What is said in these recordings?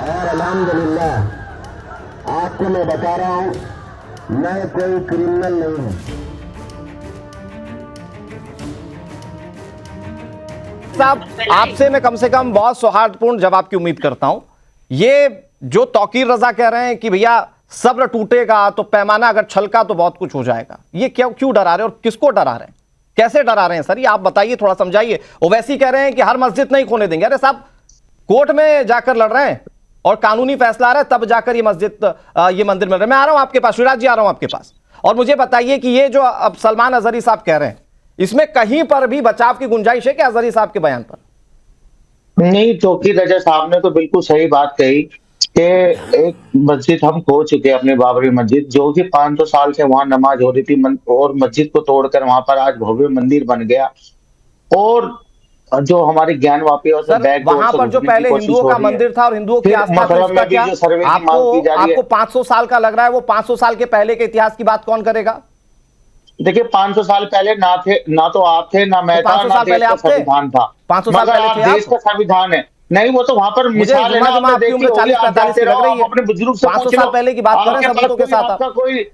और अल्हम्दुलिल्लाह आपको मैं बता रहा हूं, मैं कोई क्रिमिनल नहीं हूं। साहब, आपसे मैं कम से कम बहुत सौहार्दपूर्ण जवाब की उम्मीद करता हूं। ये जो तौकीर रजा कह रहे हैं कि भैया सब्र टूटेगा तो पैमाना अगर छलका तो बहुत कुछ हो जाएगा, ये क्यों डरा रहे हैं और किसको डरा रहे हैं, कैसे डरा रहे हैं सर, ये आप बताइए, थोड़ा समझाइए। ओवैसी कह रहे हैं कि हर मस्जिद नहीं खोने देंगे। अरे साहब, कोर्ट में जाकर लड़ रहे हैं और कानूनी फैसला आ रहा है, तब जाकर ये मस्जिद ये मंदिर मिल रहे हैं। मैं आ रहा हूं आपके पास, शिवराज जी आ रहा हूं आपके पास, और मुझे बताइए कि ये जो अब सलमान अजहरी साहब कह रहे हैं, इसमें कहीं पर भी बचाव की गुंजाइश है क्या अजहरी साहब के बयान पर? नहीं, तौकीर रजा साहब ने तो बिल्कुल सही बात कही कि एक मस्जिद हम खो चुके हैं, अपने बाबरी मस्जिद, जो कि 500 साल से वहां नमाज हो रही थी, और मस्जिद को तोड़कर वहां पर आज भव्य मंदिर बन गया। और जो हमारी ज्ञान वापी और वहां पर जो पहले हिंदुओं का मंदिर था और हिंदुओं की आस्था थी, उसका क्या आपको 500 साल का लग रहा है? वो 500 साल के पहले के इतिहास की बात कौन करेगा? देखिए, 500 साल पहले ना तो आप थे, ना मैं था, ना देश का संविधान था। 500 साल पहले थे देश का संविधान है नहीं, वो तो वहां पर मिसाल है ना, आपकी उम्र 40-45 लग रही है, अपने बुजुर्ग से 500 साल पहले की बात कर रहे हैं सबूतों के साथ। आपका कोई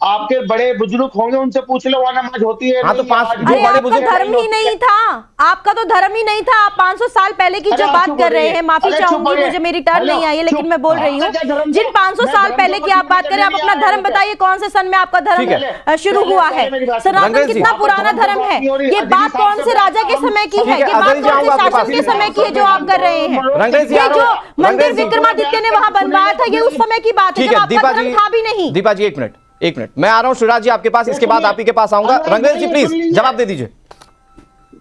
आपके बड़े बुजुर्ग होंगे, उनसे पूछ लो वहां नमाज होती है। हाँ, तो आपका धर्म ही नहीं था, आपका तो धर्म ही नहीं था। आप 500 साल पहले की जो बात कर रहे हैं, माफी चाहूंगी, मुझे मेरी टर्न नहीं आई है, लेकिन मैं बोल रही हूँ, जिन 500 साल पहले की आप बात करें, आप अपना धर्म बताइए, कौन से सन में आपका धर्म शुरू हुआ है? सनातन कितना पुराना धर्म है? ये बात कौन से राजा के समय की है? ये बात कौन से शासक के समय की है जो आप कर रहे हैं? ये जो मंदिर विक्रमादित्य ने वहां बनवाया था, ये उस समय की बात है जब आपका धर्म था भी नहीं। दीपा जी, एक मिनट, मैं आ रहा हूं शिवराज जी आपके पास, इसके बाद आप ही के पास आऊंगा। रंगरेज जी प्लीज जवाब दे दीजिए।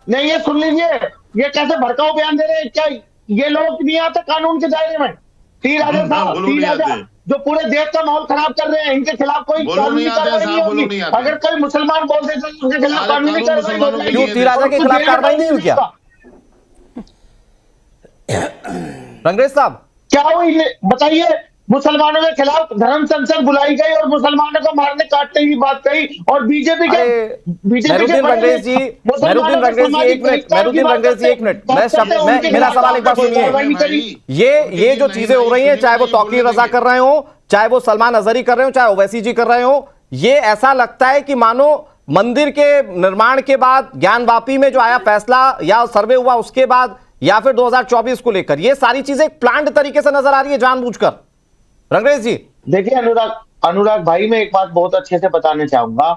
नहीं, ये सुन लीजिए, ये कैसे भड़काऊ बयान दे रहे हैं? क्या ये लोग नहीं आते कानून के दायरे में? तीन राजा जो पूरे देश का माहौल खराब कर रहे हैं, इनके खिलाफ कोई कानूनी कार्रवाई नहीं होगी। अगर कोई मुसलमान बोल देते तो उनके खिलाफ कानूनी कार्रवाई होगी। क्यों तीन राजा के खिलाफ कार्रवाई नहीं हुई क्या? रंगरेज साहब, क्या हुई बताइए? मुसलमानों के खिलाफ धर्म संसद बुलाई गई और मुसलमानों को मारने काटने की बात कही, और बीजेपी के मेहरुद्दीन रंगरेज जी एक मिनट, मेरा सवाल एक बार सुनिए। ये जो चीजें हो रही हैं, चाहे वो तौकीर रजा कर रहे हो, चाहे वो सलमान अजहरी कर रहे हो, चाहे ओवैसी जी कर रहे हो, ये ऐसा लगता है कि मानो मंदिर के निर्माण के बाद ज्ञानवापी में जो आया फैसला या सर्वे हुआ उसके बाद, या फिर 2024 को लेकर, ये सारी चीजें प्लान्ड तरीके से नजर आ रही है जानबूझकर। रंगरेज जी देखिए, अनुराग भाई, मैं एक बात बहुत अच्छे से बताना चाहूंगा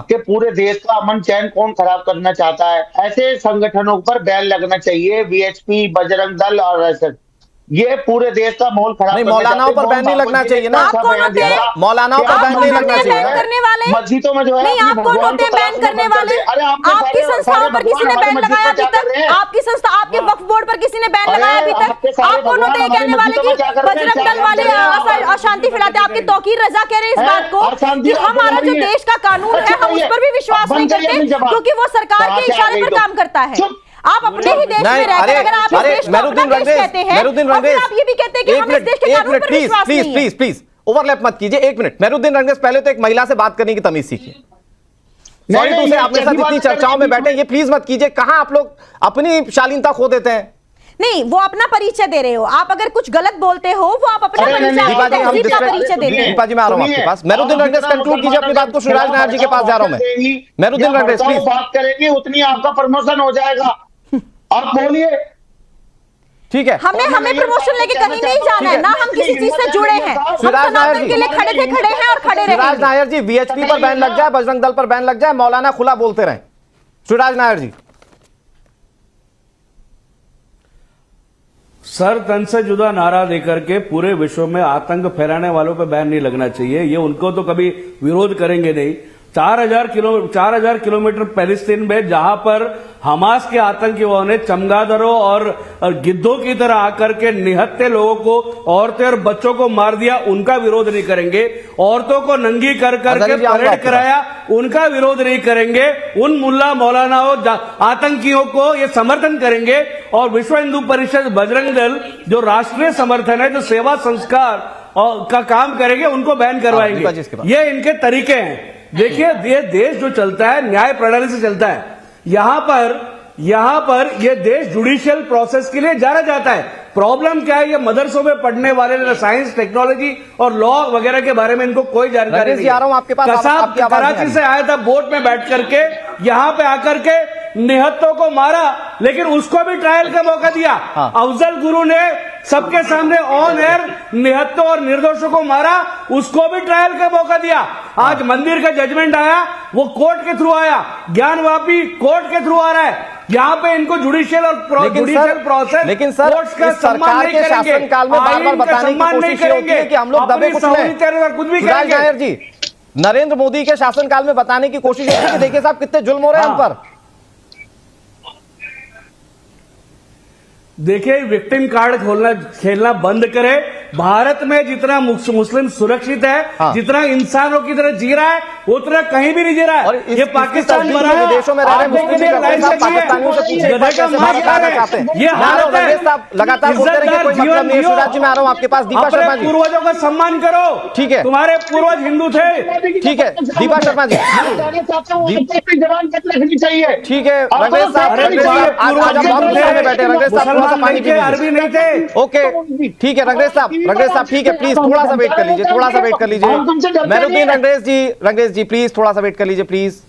कि पूरे देश का अमन चैन कौन खराब करना चाहता है? ऐसे संगठनों पर बैन लगना चाहिए, वीएचपी, बजरंग दल और ऐसे, ये पूरे देश का माहौल खराब। मौलानाओं पर बैन नहीं लगना चाहिए ना? मौलानाओं पर बैन नहीं लगना चाहिए करने वाले मस्जिदों में जो है। नहीं, आप कौन होते हैं बैन करने वाले? आपकी संस्थाओं पर किसी ने बैन लगाया अभी तक? आपकी संस्था, आपके वक्फ बोर्ड पर किसी ने बैन लगाया अभी तक? आप कौन होते हैं कहने वाले कि बजरंग दल वाले अशांति फैलाते? आपके तौकीर रजा कह रहे हैं इस बात को कि हमारा जो देश का कानून है, हम उस पर भी विश्वास नहीं करते क्योंकि वो सरकार के इशारे पर काम करता है। आप अपने ही देश में रहकर अगर आप इस देश को अपना देश कहते हैं, और फिर आप ये भी कहते हैं कि हम इस देश के कानून पर विश्वास नहीं है। प्लीज ओवरलैप मत कीजिए। एक मिनट, मेहरुद्दीन रंगरेज, पहले तो एक महिला से बात करने की तमीज सीखिए। सॉरी टू से, आपके साथ इतनी चर्चाओं में बैठे, ये प्लीज मत कीजिए। कहां आप लोग अपनी शालीनता खो देते हैं? नहीं, वो अपना परिचय दे रहे हो। आप अगर कुछ गलत बोलते हो, वो आप अपना परिचय दे रहे हैं। दीपा जी, मैं आ रहा हूं आपके पास। मेहरुद्दीन रंगरेज कंक्लूड कीजिए अपनी बात को, शिवराज नायर जी के पास जा रहा हूं मैं। मेहरुद्दीन रंगरेज प्लीज। बात करेंगे उतनी आपका प्रमोशन हो जाएगा, आप बोलिए। ठीक है, हमें प्रमोशन लेके कहीं नहीं जाना है ना, हम किसी चीज से जुड़े हैं। हम सनातन के लिए खड़े हैं और खड़े रहेंगे। शिवराज नायर जी, वीएचपी पर बैन लग जाए, बजरंग दल पर बैन लग जाए, मौलाना खुला बोलते रहें। शिवराज नायर जी। सर तन से जुदा नारा देकर के पूरे विश्व में आतंक फैलाने वालों पर बैन नहीं लगना चाहिए। ये उनको तो कभी विरोध करेंगे नहीं। 4000 किलोमीटर पैलेस्टीन में जहां पर हमास के आतंकियों ने चमगादड़ों और गिद्धों की तरह आकर के निहत्थे लोगों को, औरतें और बच्चों को मार दिया, उनका विरोध नहीं करेंगे। औरतों को नंगी कर करके परेड कराया, उनका विरोध नहीं करेंगे। उन मुल्ला मौलानाओं आतंकियों को ये समर्थन करेंगे। और विश्व हिंदू परिषद, बजरंग दल जो राष्ट्रीय समर्थन है, जो सेवा संस्कार का काम करेंगे, उनको बैन करवाएंगे। ये इनके तरीके हैं। देखिए, ये देश जो चलता है न्याय प्रणाली से चलता है। यहां पर ये देश जुडिशियल प्रोसेस के लिए जाना जाता है। प्रॉब्लम क्या है, ये मदरसों में पढ़ने वाले साइंस टेक्नोलॉजी और लॉ वगैरह के बारे में इनको कोई जानकारी नहीं आ रहा हूं आपके पास, कसाब आपकी आवाज नहीं आ कराची रही। से आया था बोट में बैठ करके, यहां पे आकर के निहत्तों को मारा, लेकिन उसको भी ट्रायल का मौका दिया। हाँ। अफजल गुरु ने सबके सामने ऑन एयर निहत्तों और निर्दोषों को मारा, उसको भी ट्रायल का मौका दिया। आज मंदिर का जजमेंट आया, वो कोर्ट के थ्रू आया, ज्ञानवापी कोर्ट के थ्रू आ रहा है। यहाँ पे इनको जुडिशियल और जुडिशियल प्रोसेस, लेकिन सर कोर्ट्स का इस सरकार सम्मान नहीं के करेंगे, शासनकाल में बार-बार आईन का बताने की सम्मान नहीं कोशिश ये होती है करेंगे, कि हम लोग दबे अपनी कुछ नहीं। सहूलियत और कुछ भी सुराज करेंगे। नायर जी, नरेंद्र मोदी के शासनकाल में बताने की कोशिश होती है कि देखिए साहब कितने जुल्म हो रहे हैं हम पर। देखिए, विक्टिम कार्ड खेलना बंद करे। भारत में जितना मुस्लिम सुरक्षित है, हाँ। जितना इंसानों की तरह जी रहा है, उतना कहीं भी नहीं जी रहा और है। ये पाकिस्तान तस्दीक बना जो है, विदेशों में रह रहे हैं आप देखिए, मुस्लिम लाइन साहब, लगी है, पाकिस्तानियों से पूछिए गधे का कैसे मार बात खा रहे चाहते हैं। हैं। ये मैं आ रहा हूं, हालत है। रंगेश साहब लगातार बोलते रहेंगे, कोई इज्जतदार मतलब नहीं है। जीवन शिवराज जी मैं आ रहा हूं आपके पास। दीपा अपने शर्मा जी, पूर्वजों का सम्मान करो। ठीक है। तुम्हारे पूर्वज हिंदू थे। ठीक है दीपा शर्मा जी, चाहिए। ठीक है रंगेश साहब, अरे रंगेश साहब आज आप बहुत गुस्से में बैठे। रंगेश साहब थोड़ा सा पानी पी लीजिए। अरबी नहीं थे। ओके ठीक है रंगेश साहब ठीक है, प्लीज थोड़ा सा वेट कर लीजिए, थोड़ा सा वेट कर लीजिए। मेहरुद्दीन रंगेश जी प्लीज थोड़ा सा वेट कर लीजिए, प्लीज।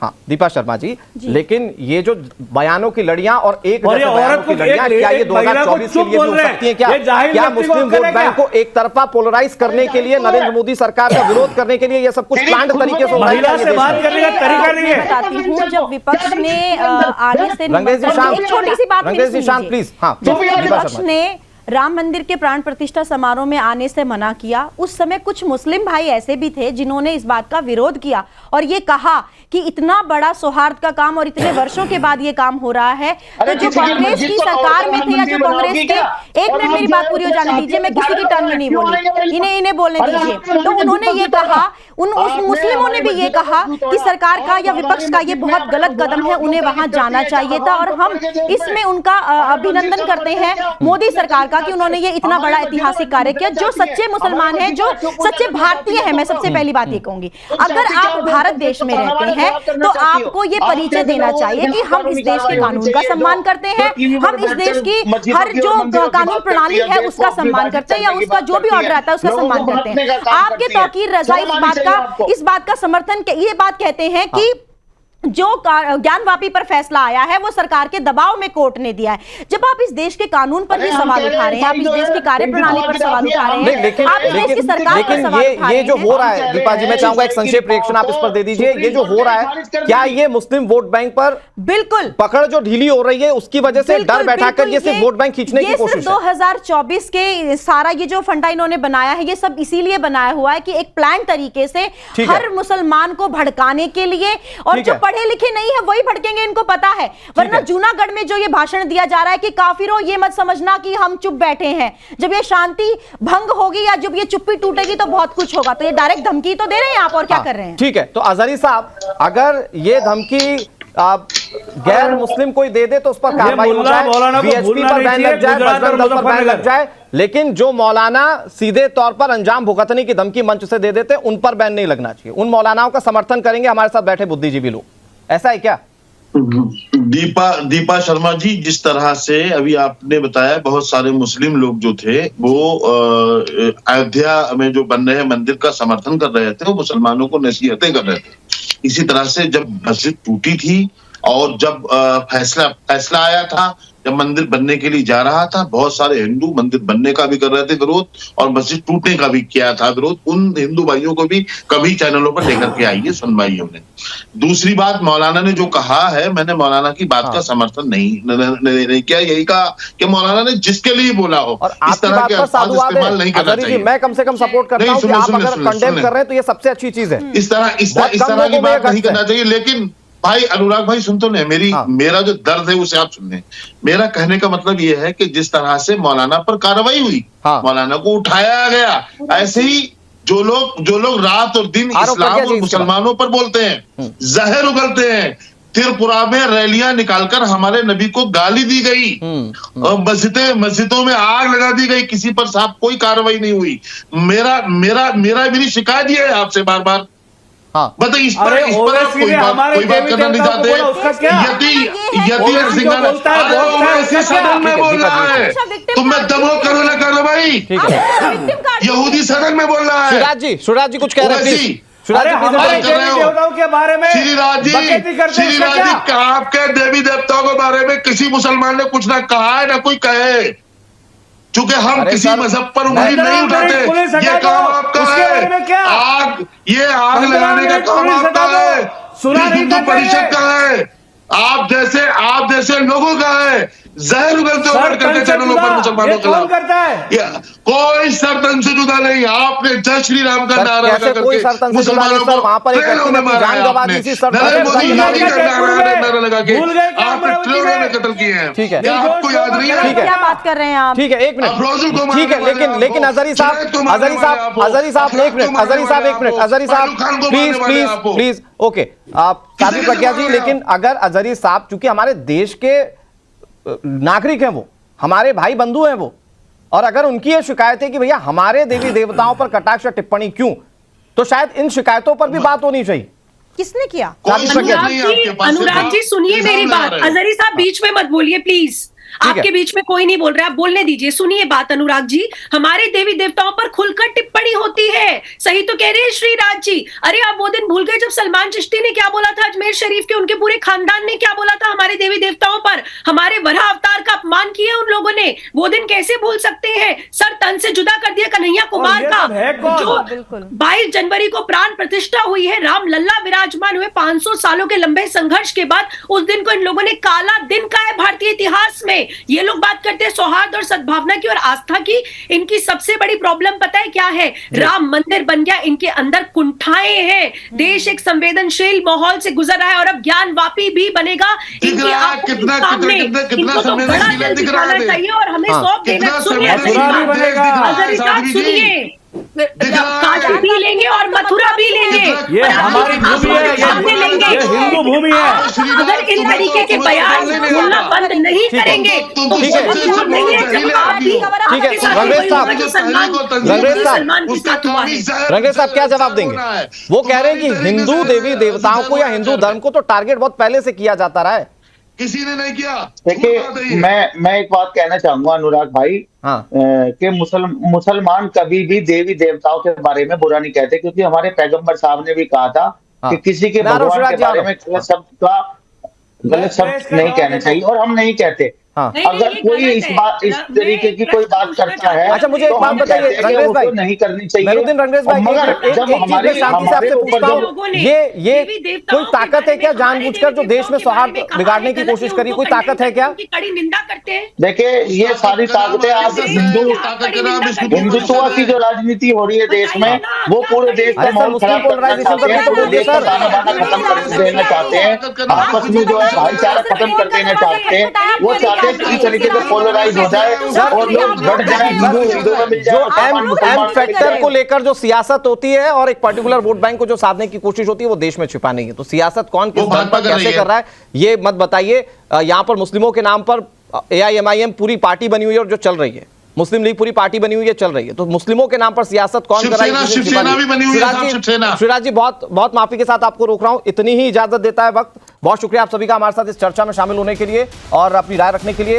हाँ दीपा शर्मा जी, लेकिन ये जो बयानों की लड़ियां और एक और ये जैसे बयानों औरत की को लड़ियां एक- क्या ये एक महिला को 2024 के चुप लिए भी बोल हो रहे हैं। सकती है क्या? ये जाहिल क्या व्यक्ति को मुस्लिम वोट करेगा? बैंक को एक तरफा पोलराइज करने के लिए नरेंद्र मोदी सरकार का विरोध करने के लिए ये सब कुछ प्लान्ड तरीके से हो रहा है महिला ये से देश बात में? करने का तरीका नहीं है। बताती हूँ, जब विपक्ष ने आने से रंगेश जी शांत, एक छोटी सी बात मेरी रंगेश जी सुन शांत लीजिए। प्लीज। हाँ जब दीपा विपक्ष शर्मा। ने राम मंदिर के प्राण प्रतिष्ठा समारोह में आने से मना किया, उस समय कुछ मुस्लिम भाई ऐसे भी थे जिन्होंने इस बात का विरोध किया और ये कहा कि इतना बड़ा सौहार्द का काम और इतने वर्षों के बाद ये काम हो रहा है, तो जो कांग्रेस की सरकार में थे या जो कांग्रेस के, एक मिनट मेरी बात पूरी हो जाने दीजिए, मैं किसी की टर्न में नहीं बोली, इन्हें बोलने दीजिए। तो उन्होंने ये कहा, उस मुस्लिमों ने भी ये कहा कि सरकार का या विपक्ष का ये बहुत गलत कदम है, उन्हें वहां जाना चाहिए था और हम इसमें उनका अभिनंदन करते हैं मोदी सरकार का कि उन्होंने ये इतना बड़ा ऐतिहासिक कार्य किया। जो सच्चे मुसलमान हैं, जो सच्चे भारतीय हैं, मैं सबसे पहली बात ये कहूंगी, अगर आप भारत देश में रहते हैं तो आपको ये परिचय देना चाहिए कि हम इस देश के कानून का सम्मान करते हैं, हम इस देश की हर जो कानून प्रणाली है उसका सम्मान करते हैं या उसका जो भी ऑर्डर आता है उसका सम्मान करते हैं। आपके तौकीर रजा इस बात का समर्थन, ये बात कहते हैं कि जो ज्ञानवापी पर फैसला आया है वो सरकार के दबाव में कोर्ट ने दिया है। जब आप इस देश के कानून पर भी सवाल उठा रहे हैं, आप इस देश की कार्यप्रणाली पर सवाल उठा रहे हैं, आप इस देश की सरकार पर सवाल उठा रहे हैं। ये जो हो रहा है दीपा जी, मैं चाहूंगा एक संक्षेप रिएक्शन आप इस पर दे दीजिए। ये जो हो रहा है, क्या ये मुस्लिम वोट बैंक पर बिल्कुल पकड़ जो ढीली हो रही है उसकी वजह से डर बैठाकर ये सिर्फ वोट बैंक खींचने की कोशिश है? 2024 के सारा ये जो फंडा इन्होंने बनाया है, ये सब इसीलिए बनाया हुआ है कि एक प्लान तरीके से हर मुसलमान को भड़काने के लिए, और जो पढ़े लिखे नहीं है वही भड़केंगे, इनको पता है। वरना जूनागढ़ में जो ये भाषण दिया जा रहा है कि काफिरों ये मत समझना कि हम चुप बैठे हैं, जब ये शांति भंग होगी या जब ये चुप्पी टूटेगी तो बहुत कुछ होगा, तो ये डायरेक्ट धमकी तो दे रहे हैं आप, और क्या कर रहे हैं? ठीक है, तो अजहरी साहब अगर ये धमकी गैर मुस्लिम कोई दे दे तो उस पर कार्रवाई हो जाए, वीएचपी पर बैन लग जाए, बजरंग दल पर बैन लग जाए, लेकिन जो मौलाना सीधे तौर पर अंजाम भुगतने की धमकी मंच से दे देते उन पर बैन नहीं लगना चाहिए। उन मौलानाओं का समर्थन करेंगे हमारे साथ बैठे बुद्धिजीवी लोग, ऐसा है क्या? दीपा शर्मा जी, जिस तरह से अभी आपने बताया, बहुत सारे मुस्लिम लोग जो थे वो अयोध्या में जो बन रहे मंदिर का समर्थन कर रहे थे, वो मुसलमानों को नसीहतें कर रहे थे। इसी तरह से जब मस्जिद टूटी थी और जब फैसला आया था, जब मंदिर बनने के लिए जा रहा था, बहुत सारे हिंदू मंदिर बनने का भी कर रहे थे विरोध और मस्जिद टूटने का भी किया था विरोध। उन हिंदू भाइयों को भी कभी चैनलों पर लेकर के आई है सुनवाई हमने। दूसरी बात, मौलाना ने जो कहा है, मैंने मौलाना की बात का समर्थन नहीं किया, यही कहा कि मौलाना ने जिसके लिए बोला हो इस तरह के अल्फाज इस्तेमाल नहीं करना चाहिए। मैं कम से कम सपोर्ट करता हूं कि आप अगर कंडेम कर रहे हैं तो ये सबसे अच्छी चीज है, इस तरह की बात नहीं करना चाहिए। लेकिन भाई अनुराग भाई सुन तो ले, मेरा जो दर्द है उसे आप सुन लें। मेरा कहने का मतलब यह है कि जिस तरह से मौलाना पर कार्रवाई हुई, मौलाना को उठाया गया, ऐसे ही जो लोग रात और दिन इस्लाम और मुसलमानों पर बोलते हैं, जहर उगलते हैं। त्रिपुरा में रैलियां निकालकर हमारे नबी को गाली दी गई, मस्जिदों में आग लगा दी गई, किसी पर साहब कोई कार्रवाई नहीं हुई। मेरी शिकायत यह है आपसे बार बार हाँ। बताइए इस पर अरे आप ओवैसी ने हमारे कोई बात देवी करना नहीं देवताओं को बोला, उसका क्या? यदि ओवैसी जो बोलता है, अरे ओवैसी उसका क्या? सदन में बोल रहा है, तुम मैं दमो करो ना करो भाई, ठीक है यहूदी सदन में बोल रहा है। शिवराज जी कुछ कह रहे हैं ओवैसी। प्लीज। शिवराज अरे जी प्लीज हमारे बताइए। कर रहे देवी हो। देवताओं के बारे में श्रीराज जी, बकैती करते हैं, उसका श्रीराज जी, क्या? आपके देवी देवताओं के बारे में किसी मुसलमान ने कुछ ना कहा है ना कोई कहे, चूंकि हम अरे किसी सर, मजहब पर उंगली पंद्रह नहीं उठाते। मिनट पुलिस हटा ये दो, काम आपका उसके बारे में क्या? है, आग, ये आग 15 लगाने का मिनट काम पुलिस आपका हटा दो, है, सुना ये नहीं हिंदू करते परिषद हैं। का है, आप जैसे लोगों का है, जहर उगलते हो सर बैठ करके तन से चैनलों पर जुदा, मुसलमानों ये के कौन खिलाफ। करता है? कोई सर तन से जुदा नहीं, आपने जय श्री राम का सर, नारा कैसे लगा कोई करके सर तन से जुदा नहीं? मुसलमानों सर, को वहां पर एक ट्रेनों व्यक्ति ने में अपनी मारा जान है गंवा आपने। दी थी, सर, नरेंद्र तन से मोदी जुदा योगी नहीं। का नारा लगा के भूल गए क्या आपने अमरावती ट्रेनों में? में कत्ल किए हैं। ठीक है। क्या आपको याद नहीं ठीक है? है। क्या बात कर रहे हैं आप? ठीक है, एक मिनट। अफरोजुल को ठीक है, लेकिन अजहरी साहब, अजहरी साहब एक मिनट, अजहरी साहब एक मिनट, अजहरी साहब प्लीज प्लीज प्लीज, ओके। आप साबिर प्रज्ञा जी, लेकिन अगर अजहरी साहब, चूंकि हमारे देश के नागरिक हैं, वो हमारे भाई बंधु हैं वो, और अगर उनकी ये शिकायत है कि भैया हमारे देवी देवताओं पर कटाक्ष टिप्पणी क्यों, तो शायद इन शिकायतों पर भी बात होनी चाहिए। किसने किया? अनुराग जी सुनिए मेरी बात, अजहरी साहब बीच में मत बोलिए प्लीज, आपके बीच में कोई नहीं बोल रहा, आप बोलने दीजिए। सुनिए बात अनुराग जी, हमारे देवी देवताओं पर खुलकर टिप्पणी होती है, सही तो कह रहे हैं श्रीराज जी। अरे आप वो दिन भूल गए जब सलमान चिश्ती ने क्या बोला था अजमेर शरीफ के, उनके पूरे खानदान ने क्या बोला था हमारे देवी देवताओं पर, हमारे वराह अवतार का अपमान किया उन लोगों ने, वो दिन कैसे भूल सकते हैं? सर तन से जुदा कर दिया कन्हैया कुमार का, जो 22 जनवरी को प्राण प्रतिष्ठा हुई है, राम लल्ला विराजमान हुए 500 सालों के लंबे संघर्ष के बाद, उस दिन को इन लोगों ने काला दिन कहा है भारतीय इतिहास में। ये लोग बात करते हैं सौहार्द और सद्भावना की और आस्था की, इनकी सबसे बड़ी प्रॉब्लम पता है क्या है? राम मंदिर बन गया, इनके अंदर कुंठाएं हैं, देश एक संवेदनशील माहौल से गुजर रहा है और अब ज्ञानवापी भी बनेगा इनकी आंखों के सामने। इनको तो बड़ा जल्द दिखाना चाहिए और हमें सौंप देना। सुनिए अजहरी साहब, सुनिए, काशी भी लेंगे और मथुरा भी लेंगे, ये हमारी भूमि है, ये हिंदू भूमि है। अगर इन तरीके के बयान बोलना बंद नहीं करेंगे तो ठीक है। बहुत नहीं है जब आप भी ठीक है, आपके साथ रंगरेज कोई साहब, होगा जो सलमान के साथ हुआ है। रंगरेज साहब क्या जवाब देंगे? वो कह रहे हैं कि हिंदू देवी देवताओं को या हिंदू धर्म को तो टारगेट बहुत पहले से किया जाता रहा है। किसी ने नहीं किया। देखिए मैं एक बात कहना चाहूंगा अनुराग भाई, हाँ। कि मुसलमान कभी भी देवी देवताओं के बारे में बुरा नहीं कहते, क्योंकि हमारे पैगंबर साहब ने भी कहा था कि किसी के भगवान के बारे में गलत शब्द नहीं कहने चाहिए, और हम नहीं कहते। हाँ। अगर कोई इस तरीके की कोई बात करता है, अच्छा, मुझे एक बात बताइए रंगरेज भाई, नहीं करनी चाहिए। मेहरुद्दीन रंगरेज भाई, मगर जब हमारे शांति से आपसे पूछता हूं, ये कोई ताकत है क्या जानबूझकर जो देश में सौहार्द बिगाड़ने की कोशिश करी? कोई ताकत है क्या? कड़ी निंदा करते हैं। देखिए ये सारी ताकतें आज हिंदुत्व की जो राजनीति हो रही है देश में, वो पूरे देश का माहौल खराब करना चाहते हैं, वो देश का ताना बाना खत्म कर देना चाहते हैं, आपस में जो है भाईचारा खत्म कर देना चाहते हैं। वो चाहते हैं कि इस तरीके से पोलराइज हो जाए और लोग बढ़ जाए, हिंदू में मिल जाए। एम फैक्टर को लेकर जो सियासत होती है और एक पर्टिकुलर वोट बैंक को जो साधने की कोशिश होती है, वो देश में छिपानी है। तो सियासत कौन किस धर्म पर कैसे कर रहा है ये मत बताइए। यहाँ पर मुस्लिमों के नाम पर AIMIM पूरी पार्टी बनी हुई है और जो चल रही है, मुस्लिम लीग पूरी पार्टी बनी हुई है, चल रही है। तो मुस्लिमों के नाम पर सियासत कौन कर रहा है? शिवसेना भी बनी हुई है। शिवराज जी बहुत बहुत माफी के साथ आपको रोक रहा हूं, इतनी ही इजाजत देता है वक्त। बहुत शुक्रिया आप सभी का हमारे साथ इस चर्चा में शामिल होने के लिए और अपनी राय रखने के लिए।